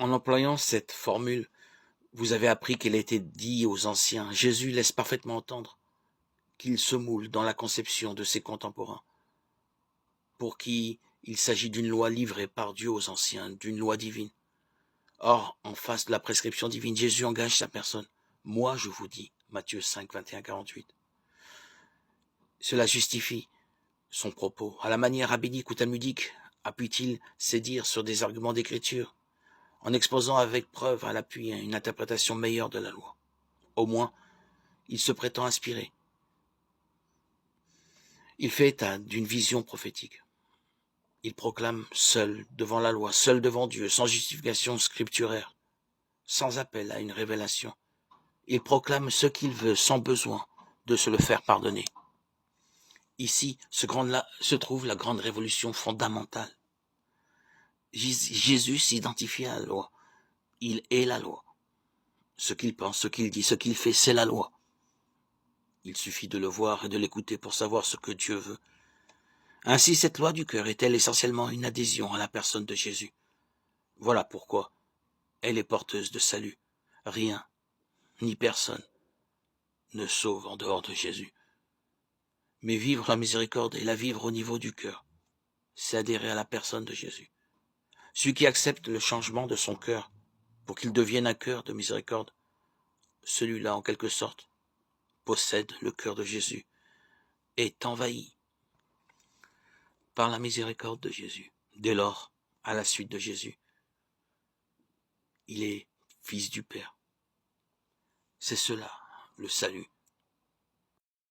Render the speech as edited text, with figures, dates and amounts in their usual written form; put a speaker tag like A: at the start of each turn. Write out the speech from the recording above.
A: En employant cette formule, vous avez appris qu'il a été dit aux anciens. Jésus laisse parfaitement entendre qu'il se moule dans la conception de ses contemporains, pour qui il s'agit d'une loi livrée par Dieu aux anciens, d'une loi divine. Or, en face de la prescription divine, Jésus engage sa personne. Moi, je vous dis, Matthieu 5, 21, 48. Cela justifie son propos. À la manière rabbinique ou talmudique, appuie-t-il ses dires sur des arguments d'écriture, en exposant avec preuve à l'appui une interprétation meilleure de la loi. Au moins, il se prétend inspiré. Il fait état d'une vision prophétique. Il proclame seul devant la loi, seul devant Dieu, sans justification scripturaire, sans appel à une révélation. Il proclame ce qu'il veut sans besoin de se le faire pardonner. Ici se trouve la grande révolution fondamentale. Jésus s'identifie à la loi. Il est la loi. Ce qu'il pense, ce qu'il dit, ce qu'il fait, c'est la loi. Il suffit de le voir et de l'écouter pour savoir ce que Dieu veut. Ainsi, cette loi du cœur est-elle essentiellement une adhésion à la personne de Jésus. Voilà pourquoi elle est porteuse de salut. Rien, ni personne, ne sauve en dehors de Jésus. Mais vivre la miséricorde et la vivre au niveau du cœur, c'est adhérer à la personne de Jésus. Celui qui accepte le changement de son cœur pour qu'il devienne un cœur de miséricorde, celui-là, en quelque sorte, possède le cœur de Jésus, est envahi par la miséricorde de Jésus. Dès lors, à la suite de Jésus, il est fils du Père. C'est cela, le salut.